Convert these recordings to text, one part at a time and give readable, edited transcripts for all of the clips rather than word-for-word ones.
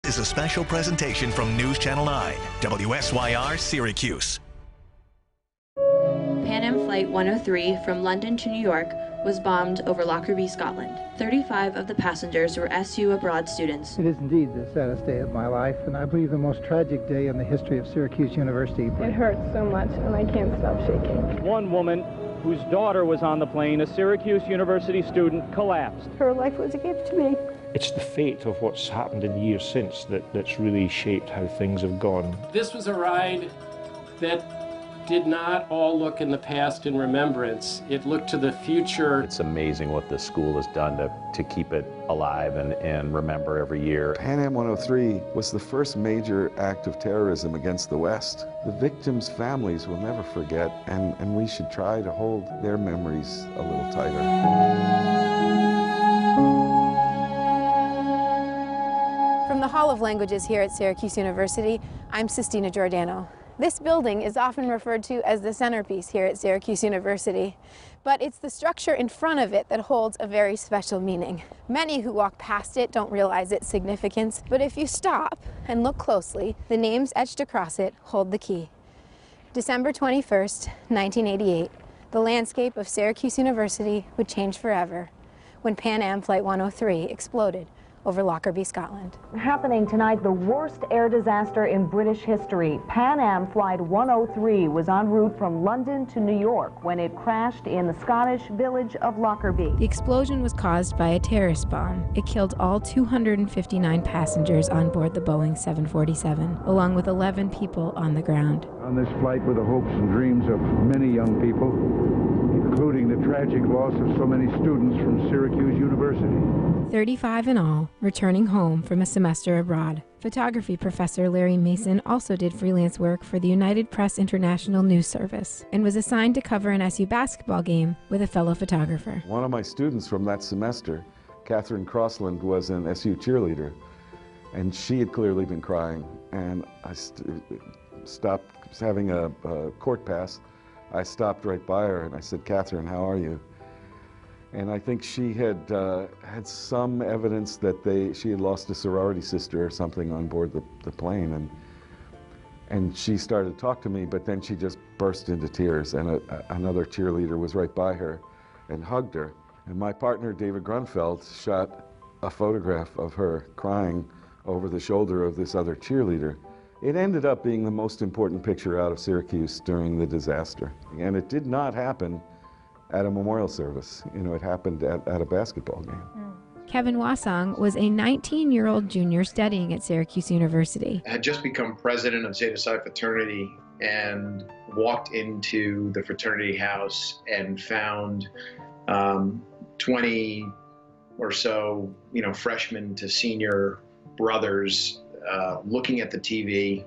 is a special presentation from News Channel 9, WSYR Syracuse. Pan Am Flight 103 from London to New York was bombed over Lockerbie, Scotland. 35 of the passengers were SU abroad students. It is indeed the saddest day of my life, and I believe the most tragic day in the history of Syracuse University. It hurts so much, and I can't stop shaking. One woman whose daughter was on the plane, a Syracuse University student, collapsed. Her life was a gift to me. It's the fate of what's happened in the years since that's really shaped how things have gone. This was a ride that did not all look in the past in remembrance. It looked to the future. It's amazing what the school has done to keep it alive and remember every year. Pan Am 103 was the first major act of terrorism against the West. The victims' families will never forget, and we should try to hold their memories a little tighter. From the Hall of Languages here at Syracuse University, I'm Sistina Giordano. This building is often referred to as the centerpiece here at Syracuse University, but it's the structure in front of it that holds a very special meaning. Many who walk past it don't realize its significance, but if you stop and look closely, the names etched across it hold the key. December 21st, 1988, the landscape of Syracuse University would change forever when Pan Am Flight 103 exploded over Lockerbie, Scotland. Happening tonight, the worst air disaster in British history. Pan Am Flight 103 was en route from London to New York when it crashed in the Scottish village of Lockerbie. The explosion was caused by a terrorist bomb. It killed all 259 passengers on board the Boeing 747, along with 11 people on the ground. On this flight were the hopes and dreams of many young people, including the tragic loss of so many students from Syracuse University. 35 in all, returning home from a semester abroad. Photography professor Larry Mason also did freelance work for the United Press International News Service and was assigned to cover an SU basketball game with a fellow photographer. One of my students from that semester, Catherine Crossland, was an SU cheerleader, and she had clearly been crying, and I stopped having a court pass. I stopped right by her and I said, "Catherine, how are you?" And I think she had had some evidence that she had lost a sorority sister or something on board the plane, and she started to talk to me, but then she just burst into tears, and another cheerleader was right by her and hugged her. And my partner, David Grunfeld, shot a photograph of her crying over the shoulder of this other cheerleader. It ended up being the most important picture out of Syracuse during the disaster. And it did not happen at a memorial service. You know, it happened at a basketball game. Kevin Wasong was a 19-year-old junior studying at Syracuse University. I had just become president of Zeta Psi fraternity and walked into the fraternity house and found 20 or so, freshmen to senior brothers looking at the TV,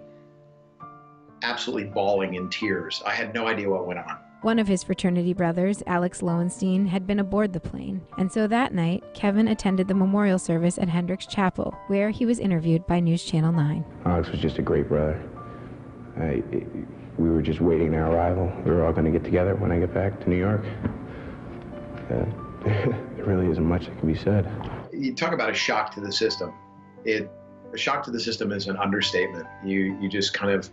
absolutely bawling in tears. I had no idea what went on. One of his fraternity brothers, Alex Lowenstein, had been aboard the plane, and so that night, Kevin attended the memorial service at Hendricks Chapel, where he was interviewed by News Channel 9. Alex was just a great brother. We were just waiting our arrival. We were all going to get together when I get back to New York. There really isn't much that can be said. You talk about a shock to the system. A shock to the system is an understatement. You just kind of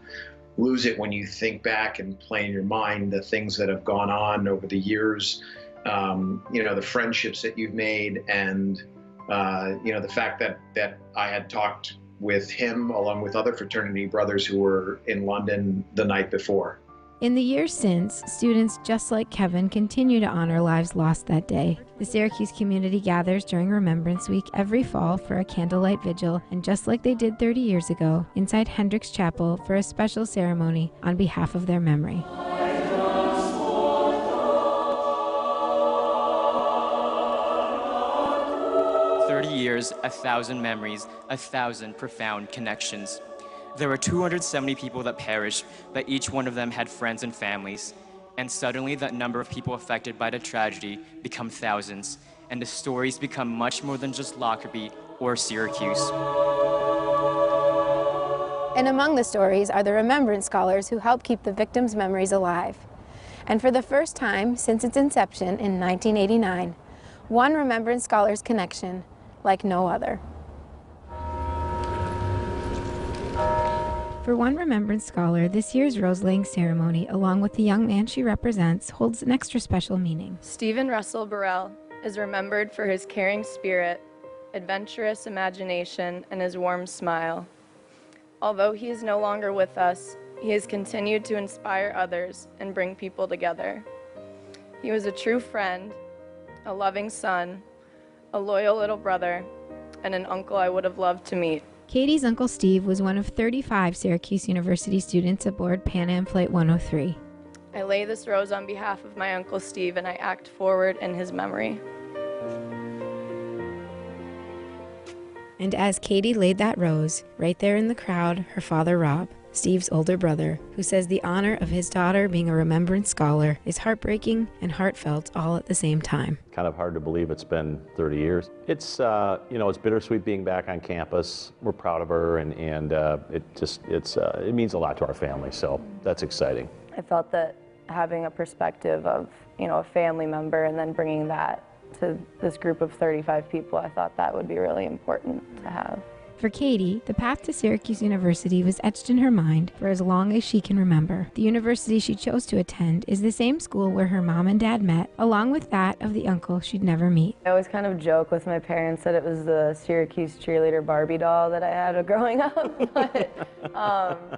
lose it when you think back and play in your mind the things that have gone on over the years, the friendships that you've made, and the fact that I had talked with him along with other fraternity brothers who were in London the night before. In the years since, students just like Kevin continue to honor lives lost that day. The Syracuse community gathers during Remembrance Week every fall for a candlelight vigil, and just like they did 30 years ago, inside Hendricks Chapel for a special ceremony on behalf of their memory. Years, 1,000 memories, 1,000 profound connections. There were 270 people that perished, but each one of them had friends and families. And suddenly that number of people affected by the tragedy become thousands, and the stories become much more than just Lockerbie or Syracuse. And among the stories are the remembrance scholars who help keep the victims' memories alive. And for the first time since its inception in 1989, one Remembrance Scholars connection like no other. For one Remembrance Scholar, this year's rose-laying ceremony, along with the young man she represents, holds an extra special meaning. Stephen Russell Burrell is remembered for his caring spirit, adventurous imagination, and his warm smile. Although he is no longer with us, he has continued to inspire others and bring people together. He was a true friend, a loving son, a loyal little brother, and an uncle I would have loved to meet. Katie's Uncle Steve was one of 35 Syracuse University students aboard Pan Am Flight 103. I lay this rose on behalf of my Uncle Steve, and I act forward in his memory. And as Katie laid that rose, right there in the crowd, her father Rob, Steve's older brother, who says the honor of his daughter being a Remembrance Scholar is heartbreaking and heartfelt all at the same time. Kind of hard to believe it's been 30 years. It's, it's bittersweet being back on campus. We're proud of her, and it means a lot to our family, so that's exciting. I felt that having a perspective of, a family member and then bringing that to this group of 35 people, I thought that would be really important to have. For Katie, the path to Syracuse University was etched in her mind for as long as she can remember. The university she chose to attend is the same school where her mom and dad met, along with that of the uncle she'd never meet. I always kind of joke with my parents that it was the Syracuse cheerleader Barbie doll that I had growing up, but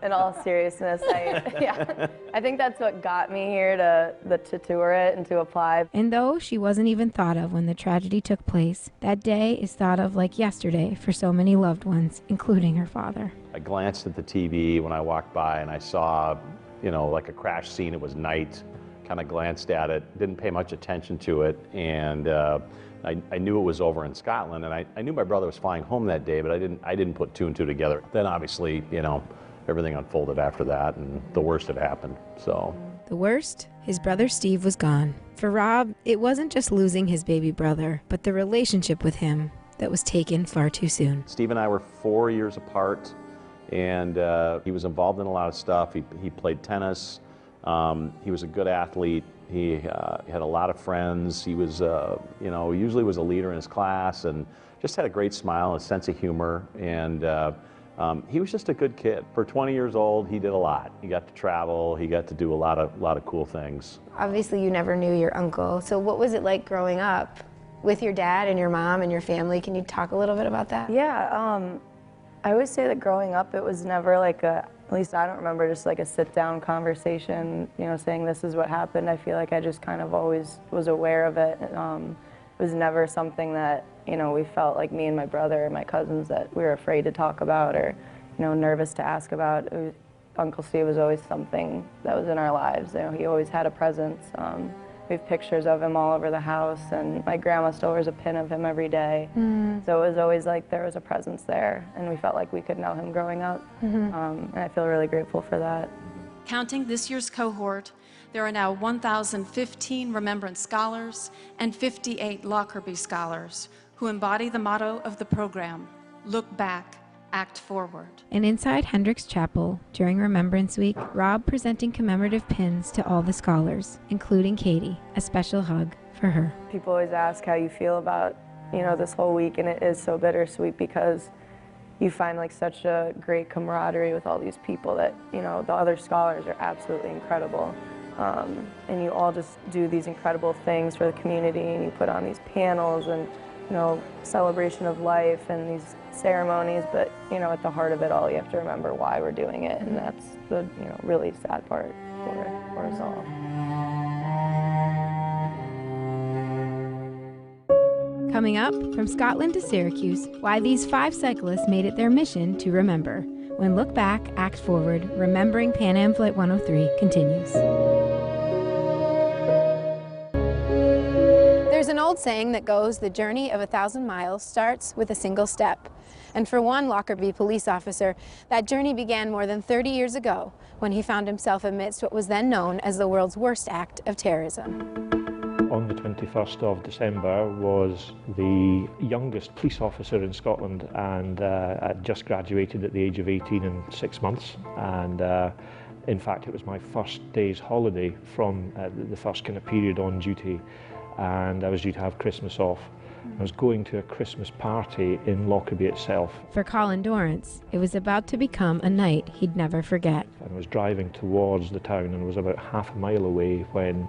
in all seriousness, I think that's what got me here to tour it and to apply. And though she wasn't even thought of when the tragedy took place, that day is thought of like yesterday for so many loved ones, including her father. I glanced at the TV when I walked by and I saw, like a crash scene. It was night. Kind of glanced at it, didn't pay much attention to it, and I knew it was over in Scotland, and I knew my brother was flying home that day, but I didn't put two and two together. Then obviously, everything unfolded after that, and the worst had happened. So. The worst? His brother Steve was gone. For Rob, it wasn't just losing his baby brother, but the relationship with him that was taken far too soon. Steve and I were 4 years apart, and he was involved in a lot of stuff. He played tennis. He was a good athlete. He had a lot of friends. He was, usually was a leader in his class, and just had a great smile, a sense of humor, and he was just a good kid. For 20 years old, he did a lot. He got to travel. He got to do a lot of cool things. Obviously, you never knew your uncle. So what was it like growing up with your dad and your mom and your family? Can you talk a little bit about that? Yeah, I always say that growing up, it was never like at least I don't remember just like a sit-down conversation, saying this is what happened. I feel like I just kind of always was aware of it. It was never something that, we felt like me and my brother and my cousins that we were afraid to talk about or, nervous to ask about. Uncle Steve was always something that was in our lives. He always had a presence. We have pictures of him all over the house, and my grandma still wears a pin of him every day. So it was always like there was a presence there, and we felt like we could know him growing up. And I feel really grateful for that. Counting this year's cohort, there are now 1,015 Remembrance Scholars and 58 Lockerbie Scholars who embody the motto of the program, look back, act forward. And inside Hendricks Chapel, during Remembrance Week, Rob presenting commemorative pins to all the scholars, including Katie, a special hug for her. People always ask how you feel about, this whole week, and it is so bittersweet because you find like such a great camaraderie with all these people that, the other scholars are absolutely incredible. And you all just do these incredible things for the community, and you put on these panels and, celebration of life and these ceremonies, but at the heart of it all, you have to remember why we're doing it, and that's the really sad part for us all. Coming up, from Scotland to Syracuse, why these 5 cyclists made it their mission to remember. When Look Back, Act Forward, Remembering Pan Am Flight 103 continues. There's an old saying that goes, the journey of 1,000 miles starts with a single step. And for one Lockerbie police officer, that journey began more than 30 years ago when he found himself amidst what was then known as the world's worst act of terrorism. On the 21st of December was the youngest police officer in Scotland, and I'd just graduated at the age of 18 in 6 months. And in fact, it was my first day's holiday from the first kind of period on duty, and I was due to have Christmas off. I was going to a Christmas party in Lockerbie itself. For Colin Dorrance, it was about to become a night he'd never forget. I was driving towards the town and was about half a mile away when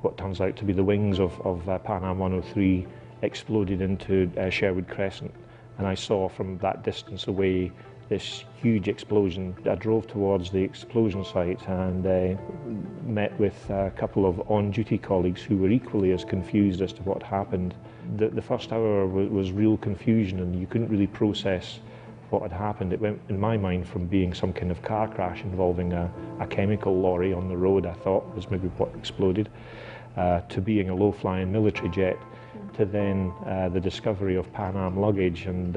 what turns out to be the wings of Pan Am 103 exploded into Sherwood Crescent, and I saw from that distance away this huge explosion. I drove towards the explosion site and met with a couple of on-duty colleagues who were equally as confused as to what happened. The first hour was real confusion, and you couldn't really process what had happened. It went, in my mind, from being some kind of car crash involving a chemical lorry on the road, I thought was maybe what exploded, to being a low-flying military jet, to then the discovery of Pan Am luggage, and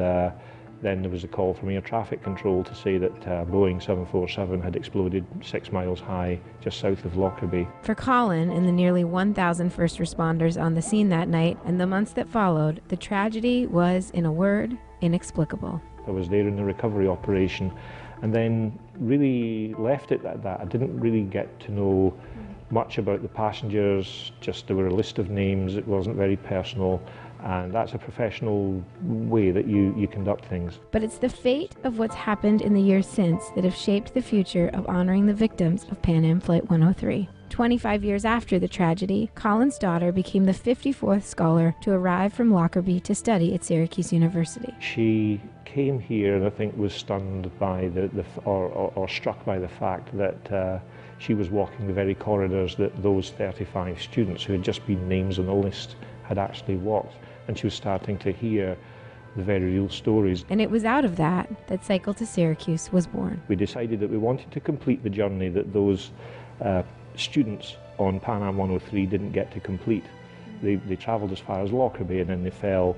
then there was a call from air traffic control to say that Boeing 747 had exploded 6 miles high just south of Lockerbie. For Colin and the nearly 1,000 first responders on the scene that night and the months that followed, the tragedy was, in a word, inexplicable. I was there in the recovery operation and then really left it at that. I didn't really get to know much about the passengers, just there were a list of names, it wasn't very personal, and that's a professional way that you conduct things. But it's the fate of what's happened in the years since that have shaped the future of honoring the victims of Pan Am Flight 103. 25 years after the tragedy, Colin's daughter became the 54th scholar to arrive from Lockerbie to study at Syracuse University. She came here and I think was stunned by or struck by the fact that she was walking the very corridors that those 35 students who had just been names on the list had actually walked, and she was starting to hear the very real stories. And it was out of that Cycle to Syracuse was born. We decided that we wanted to complete the journey that those students on Pan Am 103 didn't get to complete. They travelled as far as Lockerbie and then they fell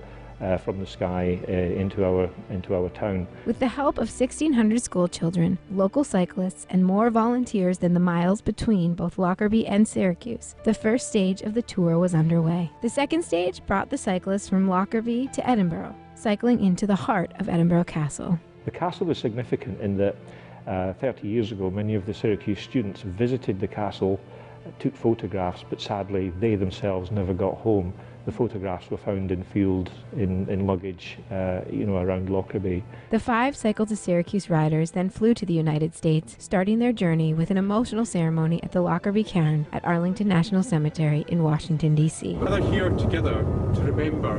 from the sky into our town. With the help of 1,600 school children, local cyclists, and more volunteers than the miles between both Lockerbie and Syracuse, the first stage of the tour was underway. The second stage brought the cyclists from Lockerbie to Edinburgh, cycling into the heart of Edinburgh Castle. The castle was significant in that 30 years ago, many of the Syracuse students visited the castle, took photographs, but sadly they themselves never got home. The photographs were found in fields, in luggage, around Lockerbie. The 5 Cycle to Syracuse riders then flew to the United States, starting their journey with an emotional ceremony at the Lockerbie Cairn at Arlington National Cemetery in Washington, D.C. We're here together to remember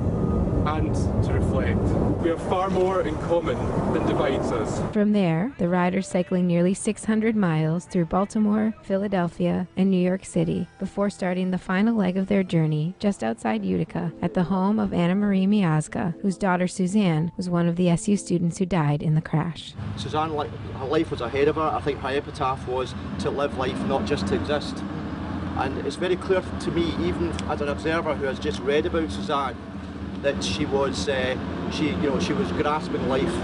and to reflect. We have far more in common than divides us. From there, the riders cycling nearly 600 miles through Baltimore, Philadelphia, and New York City before starting the final leg of their journey just outside Utica at the home of Anna Marie Miazga, whose daughter Suzanne was one of the SU students who died in the crash. Suzanne, her life was ahead of her. I think her epitaph was to live life, not just to exist. And it's very clear to me, even as an observer who has just read about Suzanne, that she was grasping life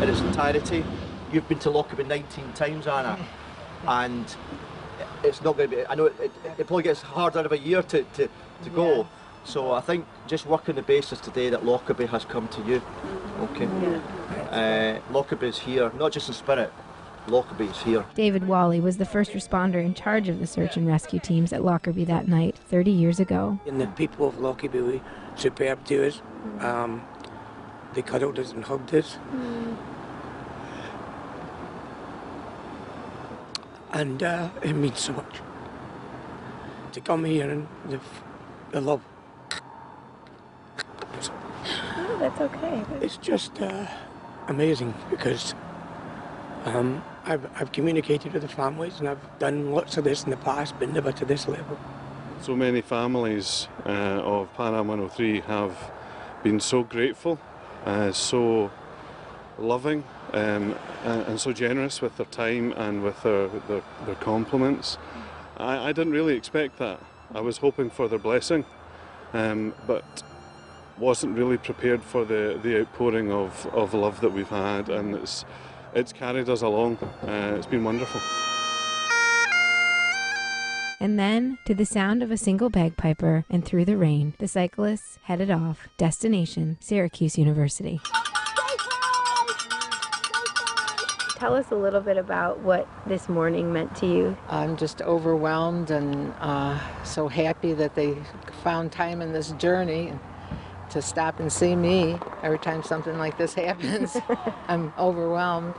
in its entirety. You've been to Lockerbie 19 times, Anna, and it's not going to be. I know it probably gets harder every year to go. So I think just working the basis today that Lockerbie has come to you. Okay. Lockerbie is here, not just in spirit. Lockerbie is here. David Wally was the first responder in charge of the search and rescue teams at Lockerbie that night 30 years ago. And the people of Lockerbie were superb to us. They cuddled us and hugged us. And it means so much to come here and the love. Oh, that's okay. It's just amazing because I've communicated with the families and I've done lots of this in the past, but never to this level. So many families of Pan Am 103 have been so grateful, so loving, and so generous with their time and with their compliments. I didn't really expect that. I was hoping for their blessing, but wasn't really prepared for the outpouring of love that we've had, and it's carried us along. It's been wonderful. And then, to the sound of a single bagpiper and through the rain, the cyclists headed off, destination Syracuse University. Tell us a little bit about what this morning meant to you. I'm just overwhelmed and so happy that they found time in this journey to stop and see me every time something like this happens. I'm overwhelmed.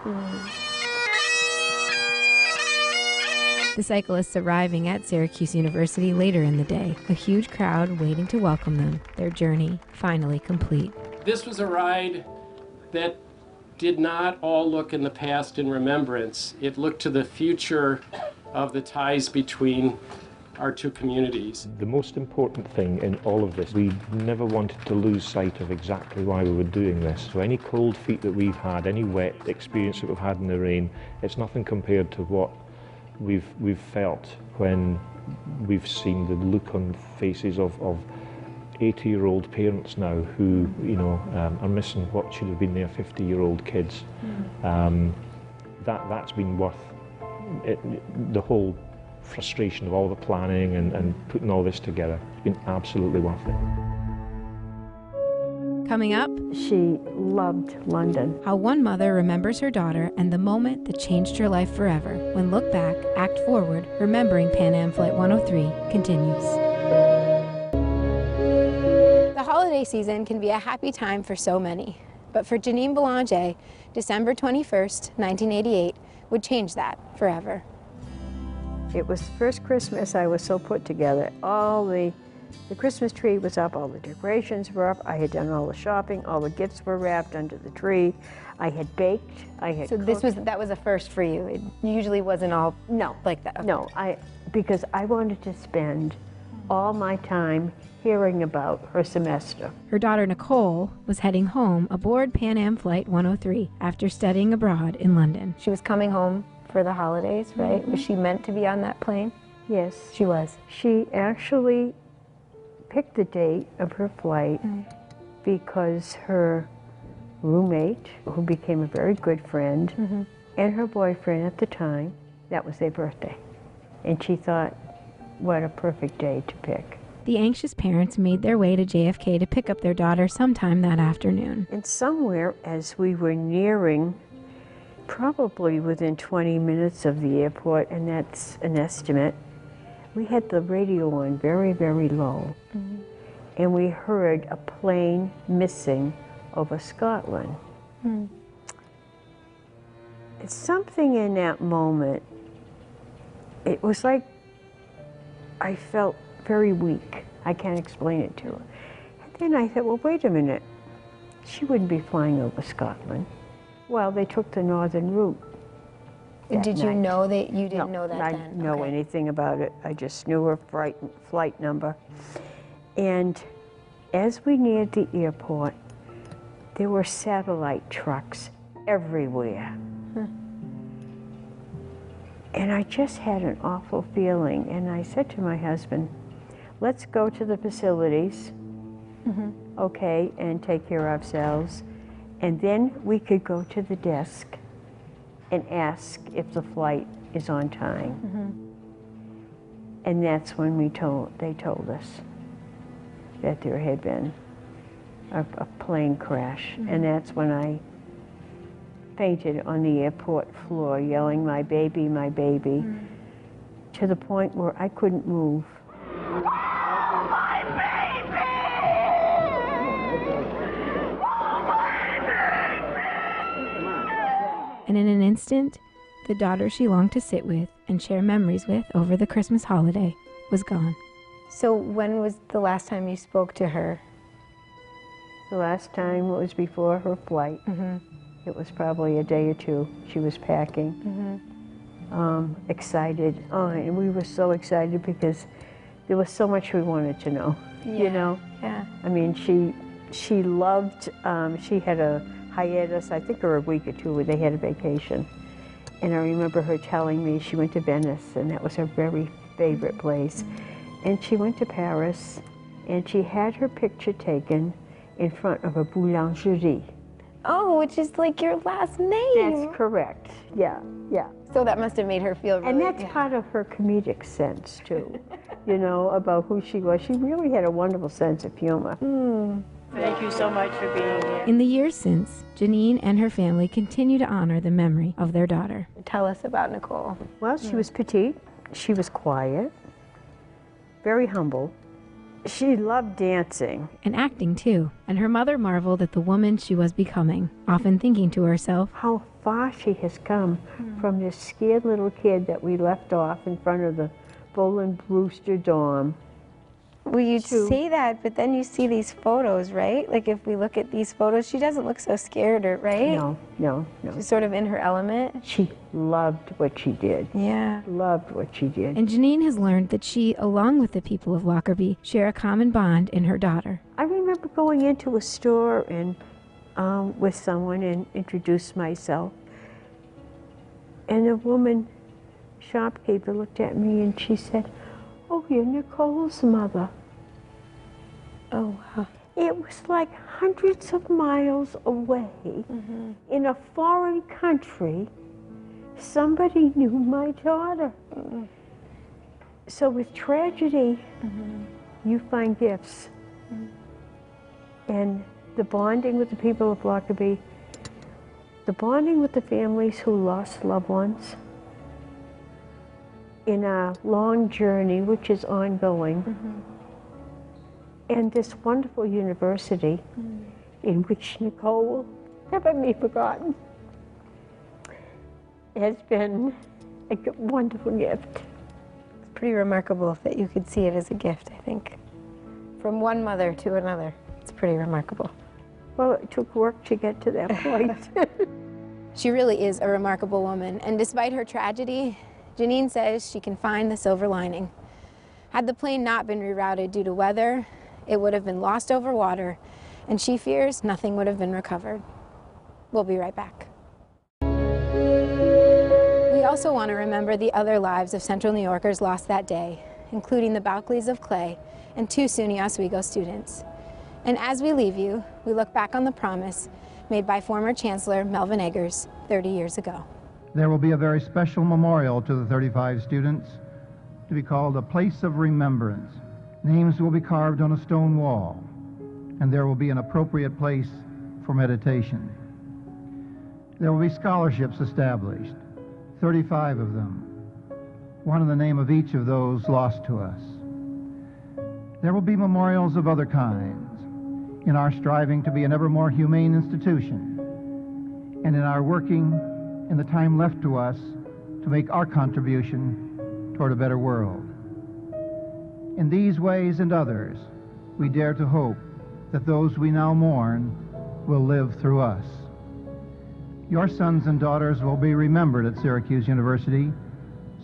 The cyclists arriving at Syracuse University later in the day, a huge crowd waiting to welcome them, their journey finally complete. This was a ride that did not all look in the past in remembrance. It looked to the future of the ties between our two communities. The most important thing in all of this, we never wanted to lose sight of exactly why we were doing this. So any cold feet that we've had, any wet experience that we've had in the rain, it's nothing compared to what we've felt when we've seen the look on faces of 80-year-old parents now who, you know, are missing what should have been their 50-year-old kids. That's been worth it, the whole frustration of all the planning and putting all this together. It's been absolutely worth it. Coming up, she loved London. How one mother remembers her daughter and the moment that changed her life forever. When Look Back, Act Forward, Remembering Pan Am Flight 103 continues. The holiday season can be a happy time for so many. But for Janine Belanger, December 21st, 1988 would change that forever. It was the first Christmas I was so put together. All the Christmas tree was up, all the decorations were up, I had done all the shopping, all the gifts were wrapped under the tree. I had baked, I had So cooked. that was a first for you. It usually wasn't all like that. Okay. No, because I wanted to spend all my time hearing about her semester. Her daughter Nicole was heading home aboard Pan Am Flight 103 after studying abroad in London. She was coming home for the holidays, right? Mm-hmm. Was she meant to be on that plane? Yes. She was. She actually picked the date of her flight because her roommate, who became a very good friend, and her boyfriend at the time, that was their birthday. And she thought, what a perfect day to pick. The anxious parents made their way to JFK to pick up their daughter sometime that afternoon. And somewhere as we were nearing, probably within 20 minutes of the airport, and that's an estimate, we had the radio on very, very low. And we heard a plane missing over Scotland. It's something in that moment, it was like I felt very weak. I can't explain it to her. And then I thought, well, wait a minute. She wouldn't be flying over Scotland. Well, they took the northern route. Did you know that you didn't know that I then? didn't know anything about it. I just knew her flight number. And as we neared the airport, there were satellite trucks everywhere. And I just had an awful feeling. And I said to my husband, let's go to the facilities, okay, and take care of ourselves. And then we could go to the desk and ask if the flight is on time. And that's when they told us that there had been a plane crash. And that's when I fainted on the airport floor, yelling, my baby, to the point where I couldn't move. And in an instant, the daughter she longed to sit with and share memories with over the Christmas holiday was gone. So when was the last time you spoke to her? The last time was before her flight. It was probably a day or two. She was packing, excited. Oh, and we were so excited because there was so much we wanted to know, you know? Yeah. I mean, she loved, she had a hiatus, I think, or a week or two where they had a vacation. And I remember her telling me she went to Venice, and that was her very favorite place. And she went to Paris, and she had her picture taken in front of a boulangerie. Oh, which is like your last name. That's correct. Yeah, yeah. So that must have made her feel really... And that's part of her comedic sense, too, you know, about who she was. She really had a wonderful sense of humor. Thank you so much for being here. In the years since, Janine and her family continue to honor the memory of their daughter. Tell us about Nicole. Well, she was petite. She was quiet, very humble, She loved dancing. And acting, too. And her mother marveled at the woman she was becoming, often thinking to herself, how far she has come from this scared little kid that we left off in front of the Bull and Brewster dorm. Well, you'd say that, but then you see these photos, right? Like, if we look at these photos, she doesn't look so scared, right? No, no, no. She's sort of in her element. She loved what she did. Yeah. Loved what she did. And Janine has learned that she, along with the people of Lockerbie, share a common bond in her daughter. I remember going into a store and with someone and introduced myself. And a woman, shopkeeper, looked at me and she said, "Oh, you're Nicole's mother." Oh, wow. It was like hundreds of miles away in a foreign country. Somebody knew my daughter. So with tragedy, you find gifts. And the bonding with the people of Lockerbie, the bonding with the families who lost loved ones in a long journey, which is ongoing, and this wonderful university in which Nicole will never be forgotten, has been a wonderful gift. It's pretty remarkable that you could see it as a gift, I think. From one mother to another, it's pretty remarkable. Well, it took work to get to that point. She really is a remarkable woman, and despite her tragedy, Janine says she can find the silver lining. Had the plane not been rerouted due to weather, it would have been lost over water, and she fears nothing would have been recovered. We'll be right back. We also want to remember the other lives of Central New Yorkers lost that day, including the Balkleys of Clay and 2 SUNY Oswego students. And as we leave you, we look back on the promise made by former Chancellor Melvin Eggers 30 years ago. There will be a very special memorial to the 35 students to be called a place of remembrance. Names will be carved on a stone wall, and there will be an appropriate place for meditation. There will be scholarships established, 35 of them, one in the name of each of those lost to us. There will be memorials of other kinds in our striving to be an ever more humane institution, and in our working in the time left to us to make our contribution toward a better world. In these ways and others, we dare to hope that those we now mourn will live through us. Your sons and daughters will be remembered at Syracuse University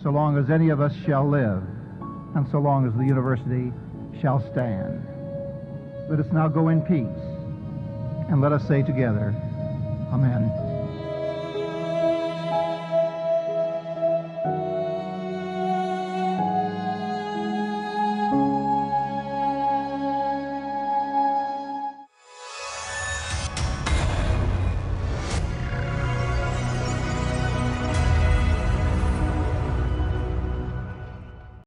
so long as any of us shall live, and so long as the university shall stand. Let us now go in peace, and let us say together, Amen.